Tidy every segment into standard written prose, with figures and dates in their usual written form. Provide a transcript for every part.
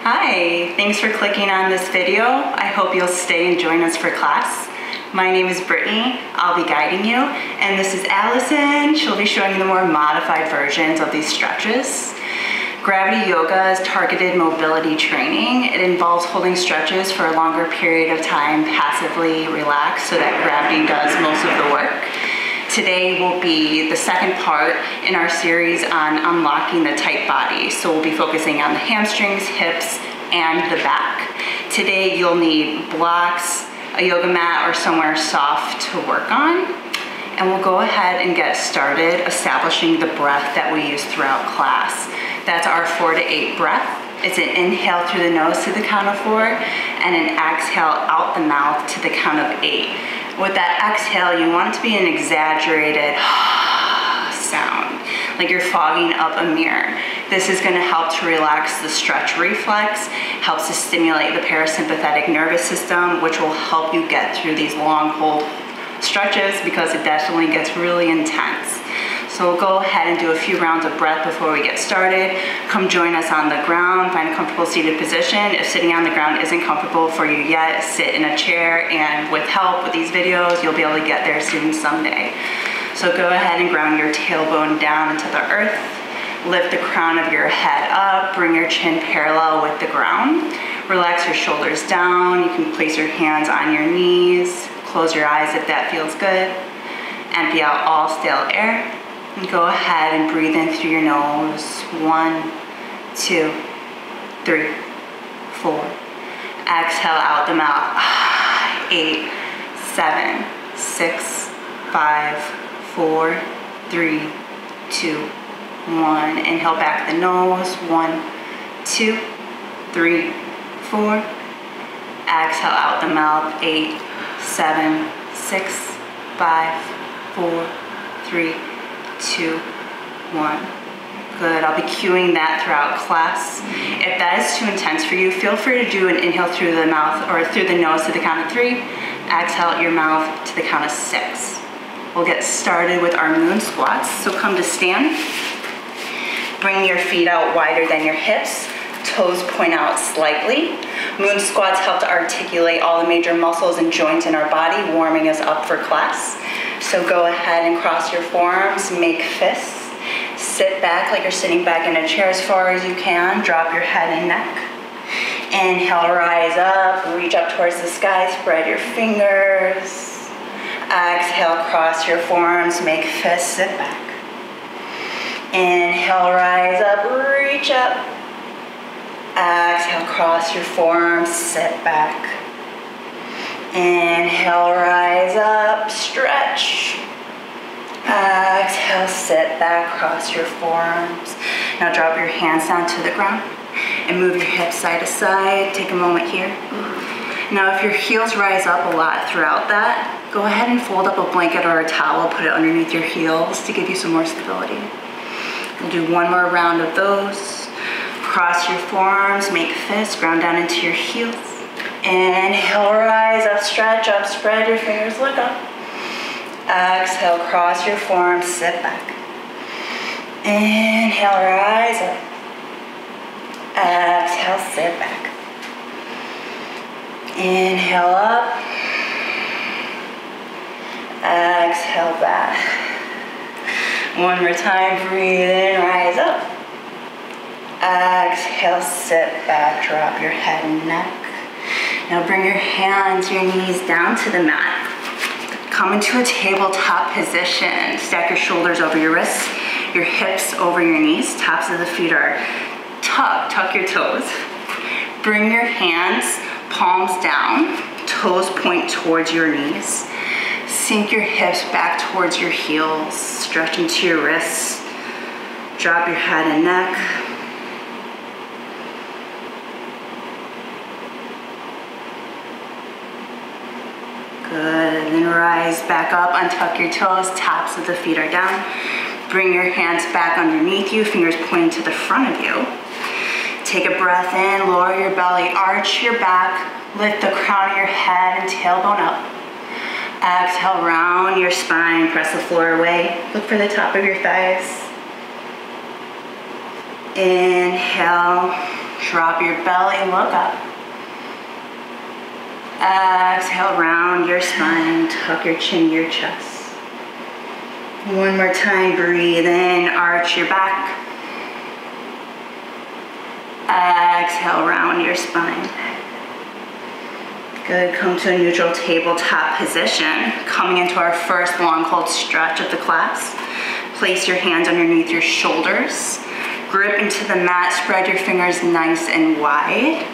Hi, thanks for clicking on this video. I hope you'll stay and join us for class. My name is Brittany, I'll be guiding you, and this is Allison. She'll be showing you the more modified versions of these stretches. Gravity yoga is targeted mobility training. It involves holding stretches for a longer period of time, passively relaxed, so that gravity does most of the work. Today will be the second part in our series on unlocking the tight body. So we'll be focusing on the hamstrings, hips, and the back. Today you'll need blocks, a yoga mat, or somewhere soft to work on. And we'll go ahead and get started establishing the breath that we use throughout class. That's our 4 to 8 breath. It's an inhale through the nose to the count of 4 and an exhale out the mouth to the count of 8. With that exhale, you want it to be an exaggerated sound, like you're fogging up a mirror. This is going to help to relax the stretch reflex, helps to stimulate the parasympathetic nervous system, which will help you get through these long hold stretches because it definitely gets really intense. So we'll go ahead and do a few rounds of breath before we get started. Come join us on the ground, find a comfortable seated position. If sitting on the ground isn't comfortable for you yet, sit in a chair, and with help with these videos, you'll be able to get there soon someday. So go ahead and ground your tailbone down into the earth. Lift the crown of your head up, bring your chin parallel with the ground. Relax your shoulders down. You can place your hands on your knees. Close your eyes if that feels good. Empty out all stale air. And go ahead and breathe in through your nose. 1, 2, 3, 4. Exhale out the mouth. 8, 7, 6, 5, 4, 3, 2, 1. Inhale back the nose. 1, 2, 3, 4. Exhale out the mouth. 8, 7, 6, 5, 4, 3, 2, 1. Good. I'll be cueing that throughout class. If that is too intense for you, feel free to do an inhale through the mouth or through the nose to the count of 3. Exhale out your mouth to the count of 6. We'll get started with our moon squats. So come to stand. Bring your feet out wider than your hips. Toes point out slightly. Moon squats help to articulate all the major muscles and joints in our body, warming us up for class. So go ahead and cross your forearms, make fists. Sit back like you're sitting back in a chair as far as you can. Drop your head and neck. Inhale, rise up, reach up towards the sky, spread your fingers. Exhale, cross your forearms, make fists, sit back. Inhale, rise up, reach up. Exhale, cross your forearms, sit back. Inhale, rise up, stretch. Exhale, sit back, cross your forearms. Now drop your hands down to the ground and move your hips side to side. Take a moment here. Now if your heels rise up a lot throughout that, go ahead and fold up a blanket or a towel, put it underneath your heels to give you some more stability. We'll do one more round of those. Cross your forearms, make fists, ground down into your heels. Inhale, rise up, stretch up, spread your fingers, look up. Exhale, cross your forearms, sit back. Inhale, rise up. Exhale, sit back. Inhale up. Exhale back. One more time, breathe in, rise up. Exhale, sit back, drop your head and neck. Now bring your hands, your knees down to the mat. Come into a tabletop position. Stack your shoulders over your wrists, your hips over your knees. Tops of the feet are tucked. Tuck your toes. Bring your hands, palms down. Toes point towards your knees. Sink your hips back towards your heels. Stretch into your wrists. Drop your head and neck. Good, then rise back up, untuck your toes, tops of the feet are down. Bring your hands back underneath you, fingers pointing to the front of you. Take a breath in, lower your belly, arch your back, lift the crown of your head and tailbone up. Exhale, round your spine, press the floor away. Look for the top of your thighs. Inhale, Drop your belly, look up. Exhale, round your spine, tuck your chin to your chest. One more time, breathe in, arch your back. Exhale, round your spine. Good, come to a neutral tabletop position. Coming into our first long cold stretch of the class. Place your hands underneath your shoulders. Grip into the mat, spread your fingers nice and wide.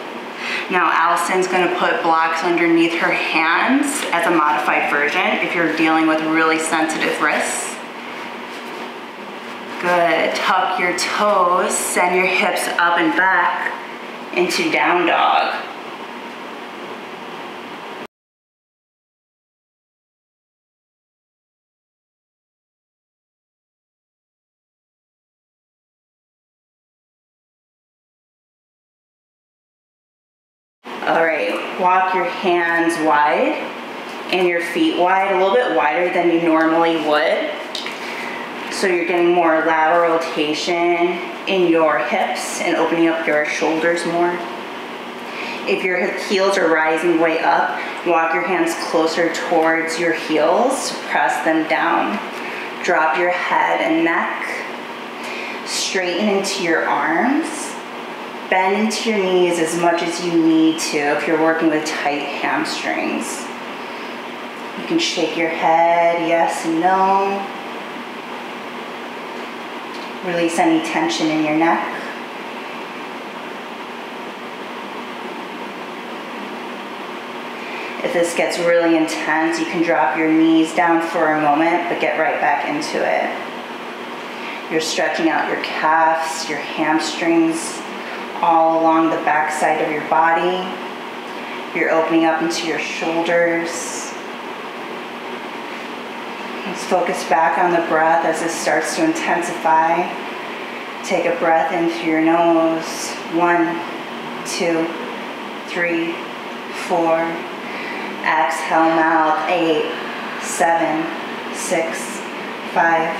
Now Allison's gonna put blocks underneath her hands as a modified version if you're dealing with really sensitive wrists. Good, tuck your toes, send your hips up and back into down dog. All right, walk your hands wide and your feet wide, a little bit wider than you normally would. So you're getting more lateral rotation in your hips and opening up your shoulders more. If your heels are rising way up, walk your hands closer towards your heels, press them down. Drop your head and neck, straighten into your arms. Bend into your knees as much as you need to if you're working with tight hamstrings. You can shake your head, yes and no. Release any tension in your neck. If this gets really intense, you can drop your knees down for a moment, but get right back into it. You're stretching out your calves, your hamstrings, all along the back side of your body. You're opening up into your shoulders. Let's focus back on the breath as it starts to intensify. Take a breath in through your nose. 1, 2, 3, 4. Exhale, mouth. 8, 7, 6, 5,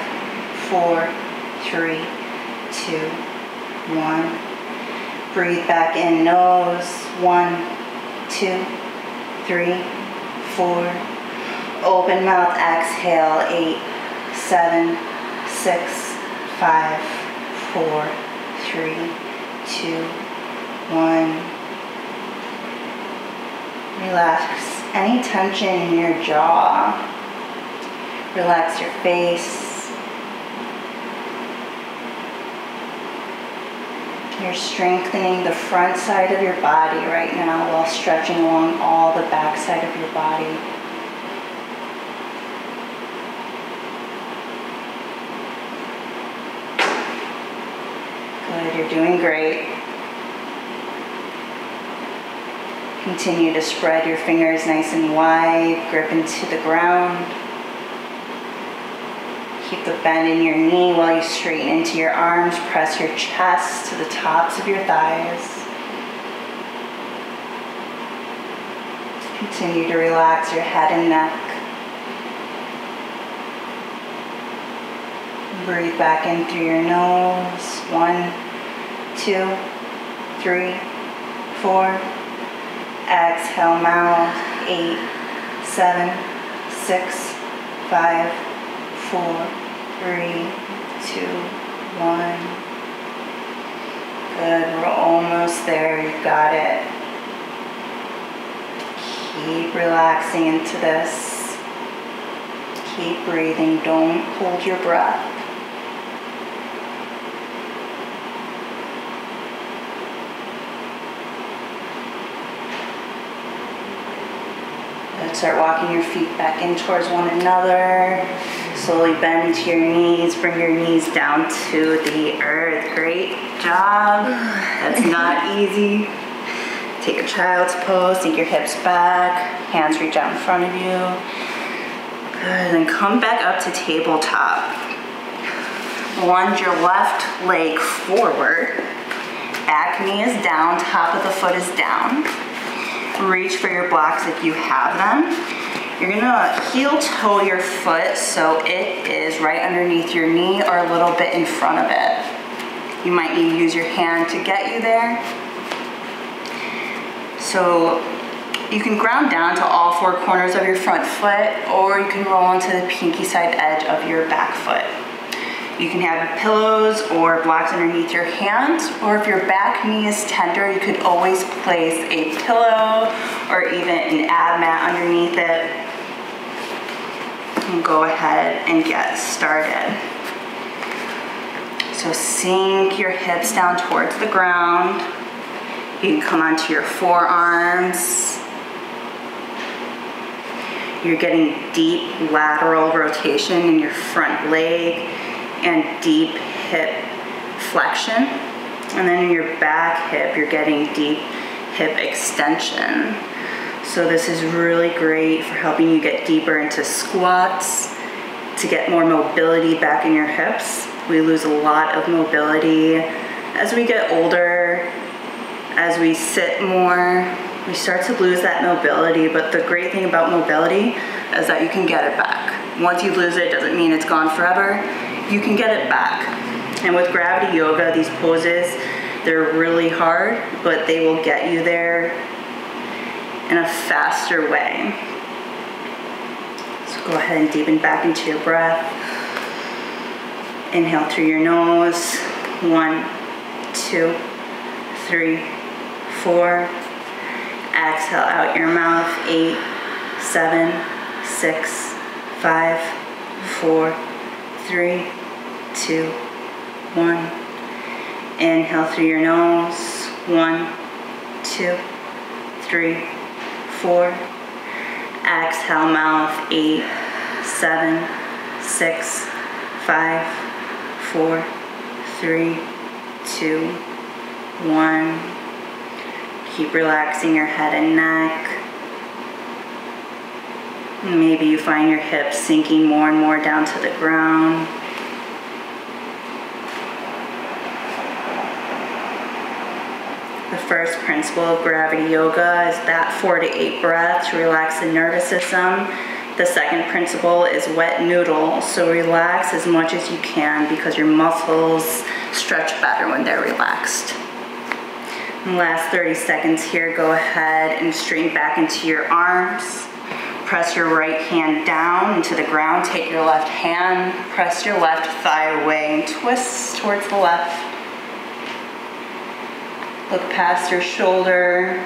4, 3, 2, 1. Breathe back in, nose. 1, 2, 3, 4. Open mouth, exhale. 8, 7, 6, 5, 4, 3, 2, 1. Relax any tension in your jaw. Relax your face. You're strengthening the front side of your body right now while stretching along all the back side of your body. Good, you're doing great. Continue to spread your fingers nice and wide, grip into the ground. Keep the bend in your knee while you straighten into your arms. Press your chest to the tops of your thighs. Continue to relax your head and neck. Breathe back in through your nose. 1, 2, 3, 4. Exhale, mouth. 8, 7, 6, 5, 4, 3, 2, 1. Good, we're almost there, you've got it. Keep relaxing into this. Keep breathing, don't hold your breath. Good, start walking your feet back in towards one another. Slowly bend into your knees, bring your knees down to the earth. Great job. That's not easy. Take a child's pose, sink your hips back, hands reach out in front of you. Good, then come back up to tabletop. Lunge your left leg forward. Back knee is down, top of the foot is down. Reach for your blocks if you have them. You're gonna heel toe your foot so it is right underneath your knee or a little bit in front of it. You might need to use your hand to get you there. So you can ground down to all four corners of your front foot, or you can roll onto the pinky side edge of your back foot. You can have pillows or blocks underneath your hands, or if your back knee is tender, you could always place a pillow or even an ab mat underneath it. And go ahead and get started. So sink your hips down towards the ground. You can come onto your forearms. You're getting deep lateral rotation in your front leg and deep hip flexion. And then in your back hip, you're getting deep hip extension. So this is really great for helping you get deeper into squats, to get more mobility back in your hips. We lose a lot of mobility as we get older, as we sit more. We start to lose that mobility, but the great thing about mobility is that you can get it back. Once you lose it, doesn't mean it's gone forever. You can get it back. And with gravity yoga, these poses, they're really hard, but they will get you there in a faster way. So go ahead and deepen back into your breath. Inhale through your nose. 1, 2, 3, 4. Exhale out your mouth. 8, 7, 6, 5, 4, 3, 2, 1. Inhale through your nose. 1, 2, 3, 4. Exhale mouth. 8, 7, 6, 5, 4, 3, 2, 1. Keep relaxing your head and neck. Maybe you find your hips sinking more and more down to the ground. The first principle of gravity yoga is that 4 to 8 breaths to relax the nervous system. The second principle is wet noodle, so relax as much as you can because your muscles stretch better when they're relaxed. In the last 30 seconds here, go ahead and straighten back into your arms. Press your right hand down into the ground. Take your left hand, press your left thigh away and twist towards the left. Look past your shoulder.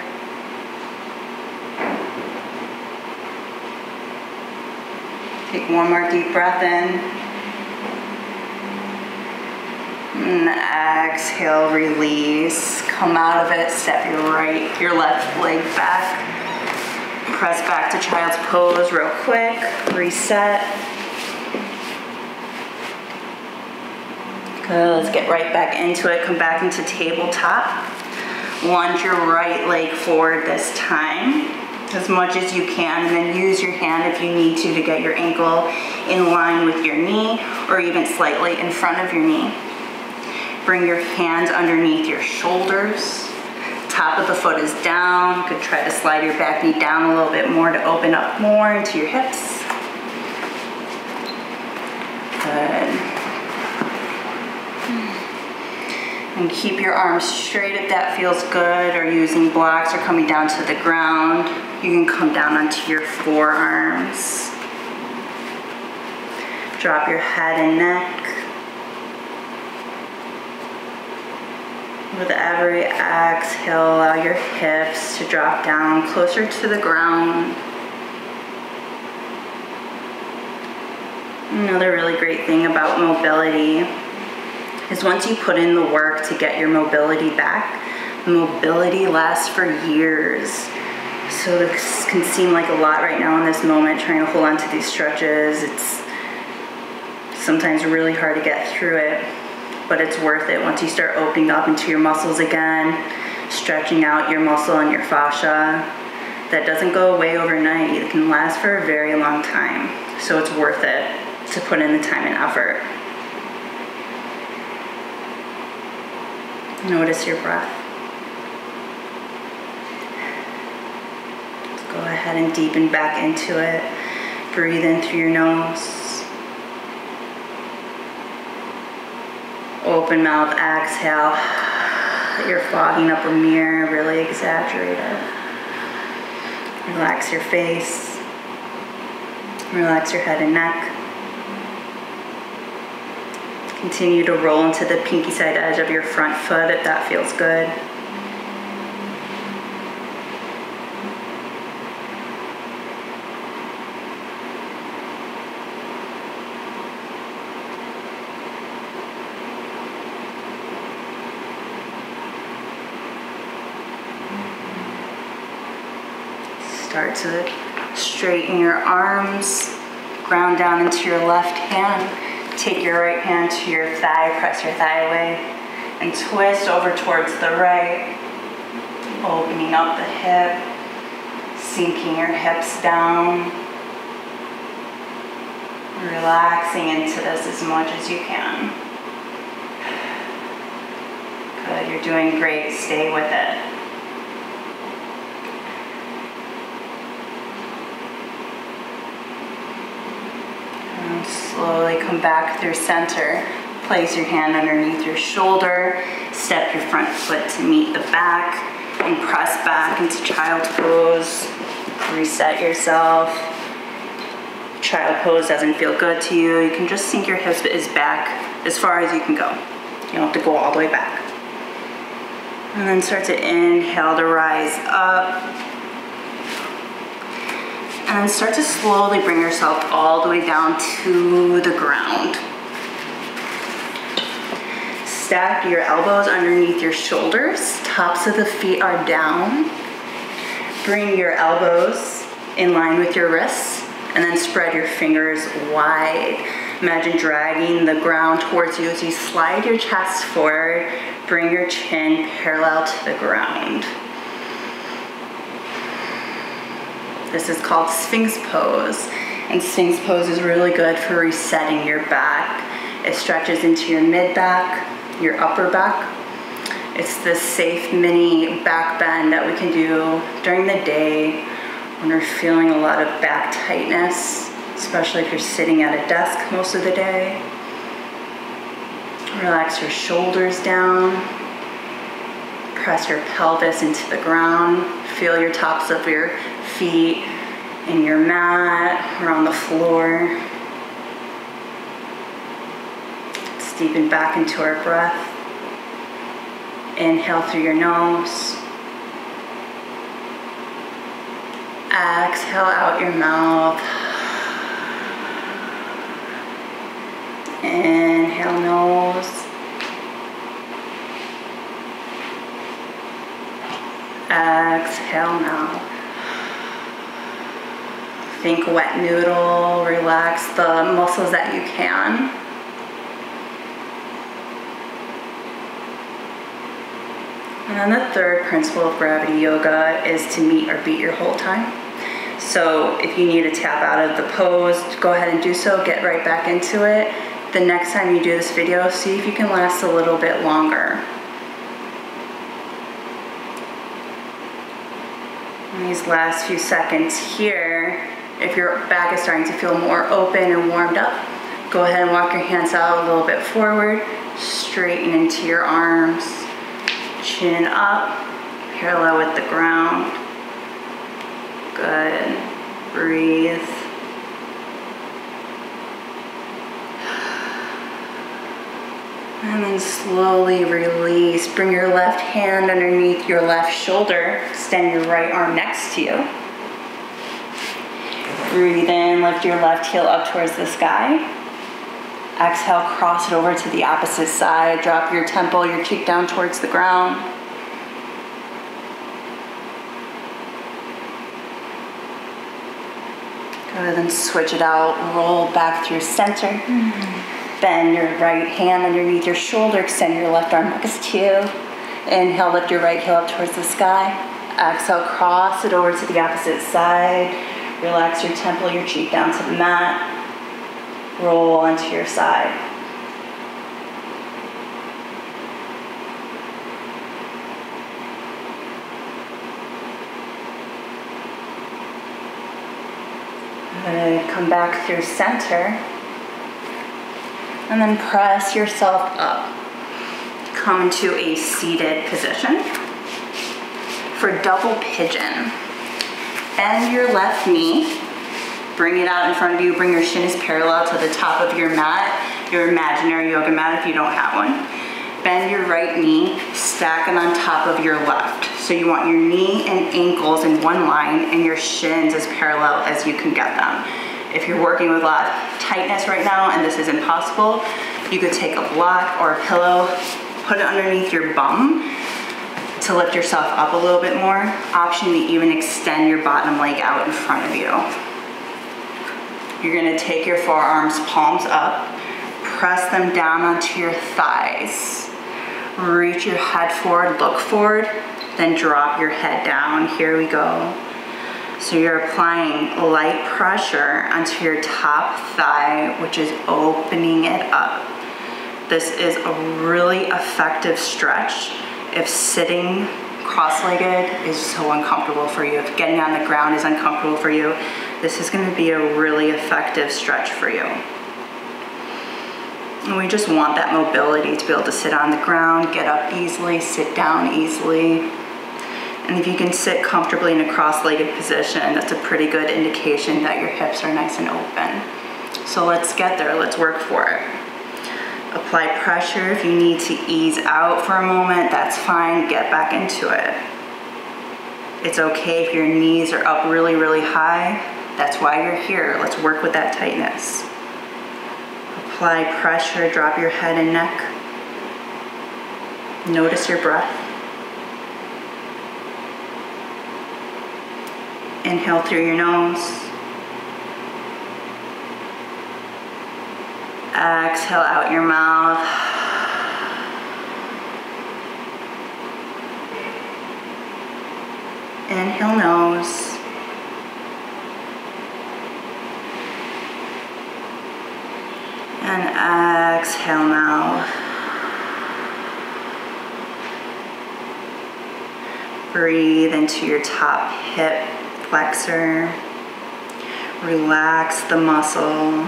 Take one more deep breath in. And exhale, release. Come out of it, step your left leg back. Press back to child's pose real quick. Reset. Good, let's get right back into it. Come back into tabletop. Lunge your right leg forward this time, as much as you can, and then use your hand if you need to get your ankle in line with your knee or even slightly in front of your knee. Bring your hands underneath your shoulders. Top of the foot is down. You could try to slide your back knee down a little bit more to open up more into your hips. Good. And keep your arms straight if that feels good, or using blocks or coming down to the ground. You can come down onto your forearms. Drop your head and neck. With every exhale, allow your hips to drop down closer to the ground. Another really great thing about mobility is once you put in the work to get your mobility back, mobility lasts for years. So this can seem like a lot right now in this moment, trying to hold on to these stretches. It's sometimes really hard to get through it, but it's worth it once you start opening up into your muscles again, stretching out your muscle and your fascia. That doesn't go away overnight. It can last for a very long time. So it's worth it to put in the time and effort. Notice your breath. Let's go ahead and deepen back into it. Breathe in through your nose. Open mouth, exhale. You're fogging up a mirror, really exaggerated. Relax your face. Relax your head and neck. Continue to roll into the pinky side edge of your front foot if that feels good. Start to straighten your arms, ground down into your left hand. Take your right hand to your thigh, press your thigh away, and twist over towards the right, opening up the hip, sinking your hips down, relaxing into this as much as you can. Good, you're doing great, stay with it. Slowly come back through center. Place your hand underneath your shoulder. Step your front foot to meet the back and press back into Child Pose. Reset yourself. Child Pose doesn't feel good to you, you can just sink your hips back as far as you can go. You don't have to go all the way back. And then start to inhale to rise up. And then start to slowly bring yourself all the way down to the ground. Stack your elbows underneath your shoulders. Tops of the feet are down. Bring your elbows in line with your wrists, and then spread your fingers wide. Imagine dragging the ground towards you as you slide your chest forward. Bring your chin parallel to the ground. This is called Sphinx Pose, and Sphinx Pose is really good for resetting your back. It stretches into your mid-back, your upper back. It's this safe mini back bend that we can do during the day when we're feeling a lot of back tightness, especially if you're sitting at a desk most of the day. Relax your shoulders down. Press your pelvis into the ground. Feel your tops of your feet in your mat or on the floor. Let's deepen back into our breath. Inhale through your nose. Exhale out your mouth. Inhale nose. Exhale mouth. Think wet noodle, relax the muscles that you can. And then the third principle of gravity yoga is to meet or beat your whole time. So if you need to tap out of the pose, go ahead and do so, get right back into it. The next time you do this video, see if you can last a little bit longer. In these last few seconds here, if your back is starting to feel more open and warmed up, go ahead and walk your hands out a little bit forward, straighten into your arms, chin up, parallel with the ground. Good. Breathe. And then slowly release. Bring your left hand underneath your left shoulder. Extend your right arm next to you. Breathe in, lift your left heel up towards the sky. Exhale, cross it over to the opposite side. Drop your temple, your cheek down towards the ground. Good, then switch it out. Roll back through center. Bend your right hand underneath your shoulder. Extend your left arm next to you. Inhale, lift your right heel up towards the sky. Exhale, cross it over to the opposite side. Relax your temple, your cheek down to the mat. Roll onto your side. Good. Come back through center. And then press yourself up. Come into a seated position for double pigeon. Bend your left knee. Bring it out in front of you. Bring your shins parallel to the top of your mat, your imaginary yoga mat if you don't have one. Bend your right knee, stack it on top of your left. So you want your knee and ankles in one line and your shins as parallel as you can get them. If you're working with a lot of tightness right now and this is impossible, you could take a block or a pillow, put it underneath your bum to lift yourself up a little bit more. Option to even extend your bottom leg out in front of you. You're gonna take your forearms, palms up, press them down onto your thighs. Reach your head forward, look forward, then drop your head down. Here we go. So you're applying light pressure onto your top thigh, which is opening it up. This is a really effective stretch if sitting cross-legged is so uncomfortable for you. If getting on the ground is uncomfortable for you, this is going to be a really effective stretch for you. And we just want that mobility to be able to sit on the ground, get up easily, sit down easily. And if you can sit comfortably in a cross-legged position, that's a pretty good indication that your hips are nice and open. So let's get there, let's work for it. Apply pressure. If you need to ease out for a moment, that's fine, get back into it. It's okay if your knees are up really, really high. That's why you're here. Let's work with that tightness. Apply pressure, drop your head and neck. Notice your breath. Inhale through your nose. Exhale out your mouth. Inhale nose. And exhale mouth. Breathe into your top hip flexor. Relax the muscle.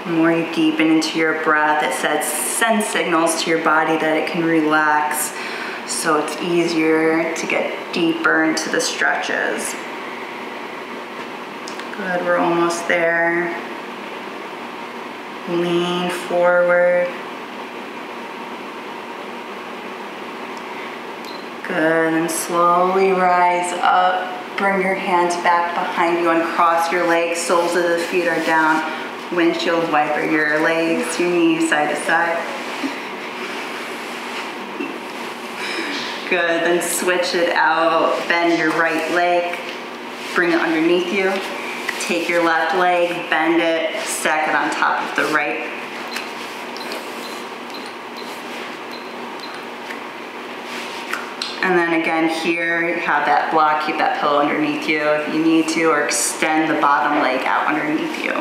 The more you deepen into your breath, it sends signals to your body that it can relax, so it's easier to get deeper into the stretches. Good, we're almost there. Lean forward. Good, and slowly rise up. Bring your hands back behind you and cross your legs. Soles of the feet are down. Windshield wiper your legs, your knees side to side. Good, then switch it out. Bend your right leg. Bring it underneath you. Take your left leg, bend it, stack it on top of the right. And then again here, you have that block, keep that pillow underneath you if you need to, or extend the bottom leg out underneath you.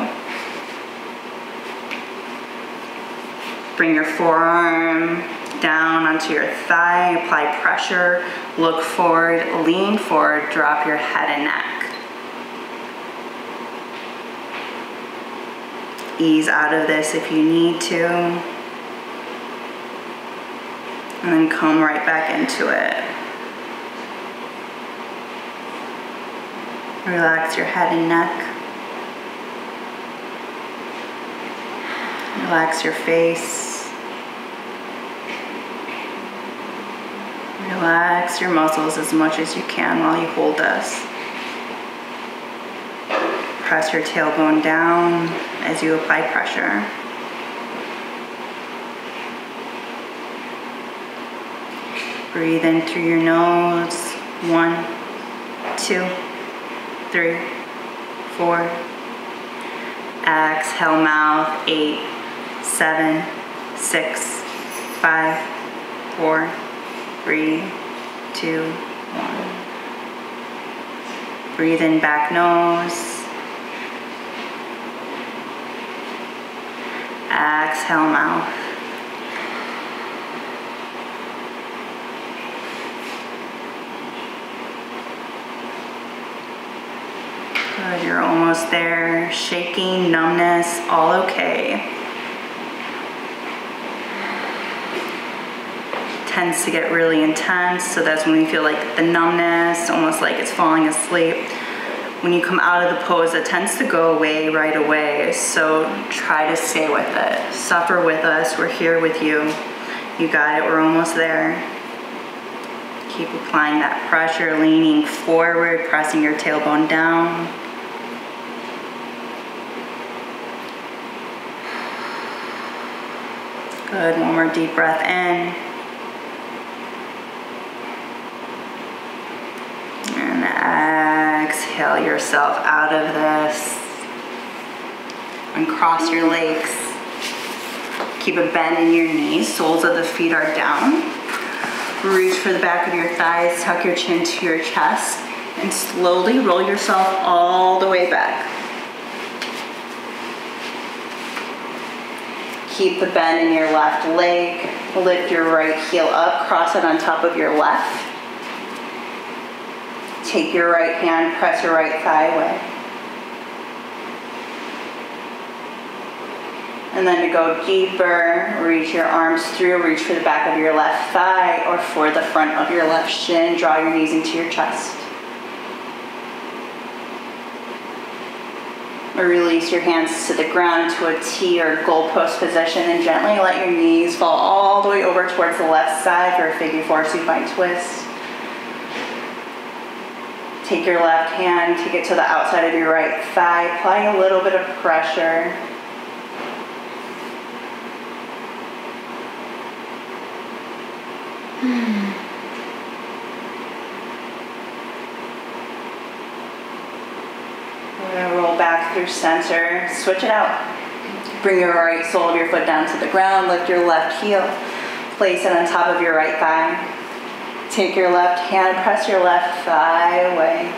Bring your forearm down onto your thigh, apply pressure, look forward, lean forward, drop your head and neck. Ease out of this if you need to. And then come right back into it. Relax your head and neck. Relax your face. Relax your muscles as much as you can while you hold this. Press your tailbone down as you apply pressure. Breathe in through your nose. 1, 2, 3, 4. Exhale mouth. 8, 7, 6, 5, 4, 3, 2, 1. Breathe in back nose. Exhale mouth. Good, you're almost there. Shaking, numbness, all okay. tends to get really intense, so that's when we feel like the numbness, almost like it's falling asleep. When you come out of the pose, it tends to go away right away, so try to stay with it. Suffer with us, we're here with you. You got it, we're almost there. Keep applying that pressure, leaning forward, pressing your tailbone down. Good, one more deep breath in. And exhale yourself out of this. Uncross your legs. Keep a bend in your knees, soles of the feet are down. Reach for the back of your thighs, tuck your chin to your chest, and slowly roll yourself all the way back. Keep the bend in your left leg. Lift your right heel up, cross it on top of your left. Take your right hand, press your right thigh away. And then to go deeper, reach your arms through, reach for the back of your left thigh or for the front of your left shin. Draw your knees into your chest. Or release your hands to the ground to a T or goalpost position and gently let your knees fall all the way over towards the left side for a figure four supine twist. Take your left hand, take it to the outside of your right thigh, apply a little bit of pressure. We're going to roll back through center, switch it out. Bring your right sole of your foot down to the ground, lift your left heel, place it on top of your right thigh. Take your left hand, press your left thigh away.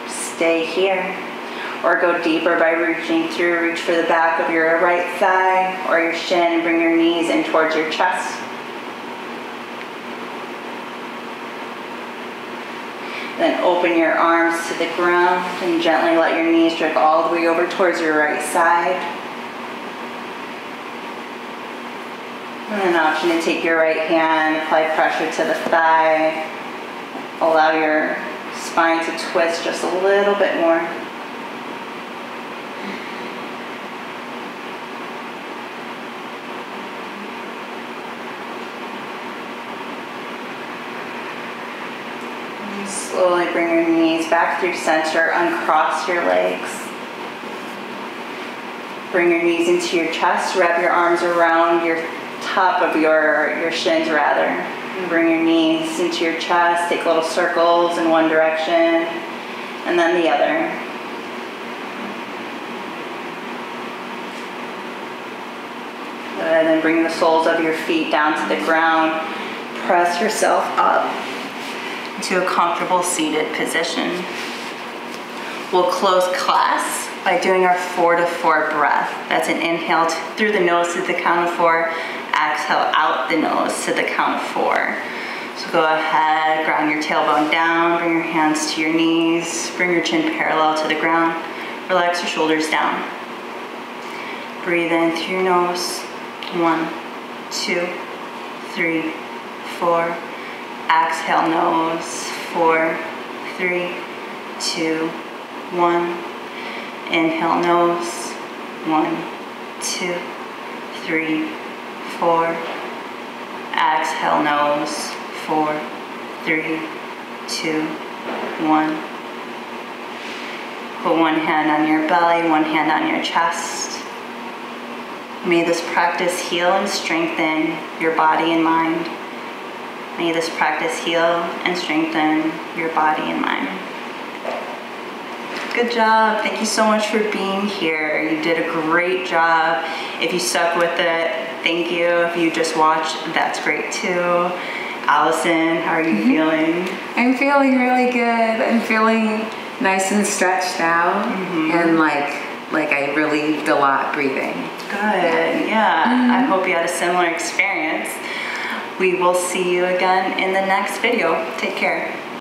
Stay here. Or go deeper by reaching through, reach for the back of your right thigh or your shin and bring your knees in towards your chest. Then open your arms to the ground and gently let your knees drift all the way over towards your right side. And an option to take your right hand, apply pressure to the thigh. Allow your spine to twist just a little bit more. Slowly bring your knees back through center, uncross your legs. Bring your knees into your chest, wrap your arms around your top of your shins rather. And bring your knees into your chest, take little circles in one direction and then the other. And then bring the soles of your feet down to the ground. Press yourself up to a comfortable seated position. We'll close class by doing our 4-4 breath. That's an inhale through the nose to the count of 4, exhale out the nose to the count of 4. So go ahead, ground your tailbone down, bring your hands to your knees, bring your chin parallel to the ground, relax your shoulders down. Breathe in through your nose, 1, 2, 3, 4. Exhale nose, 4, 3, 2, 1. Inhale nose, 1, 2, 3, 4. Exhale nose, 4, 3, 2, 1. Put one hand on your belly, one hand on your chest. May this practice heal and strengthen your body and mind. May this practice heal and strengthen your body and mind. Good job. Thank you so much for being here. You did a great job. If you stuck with it, thank you. If you just watched, that's great too. Allison, how are you feeling? I'm feeling really good. I'm feeling nice and stretched out and like I relieved a lot breathing. Good, yeah. I hope you had a similar experience. We will see you again in the next video. Take care.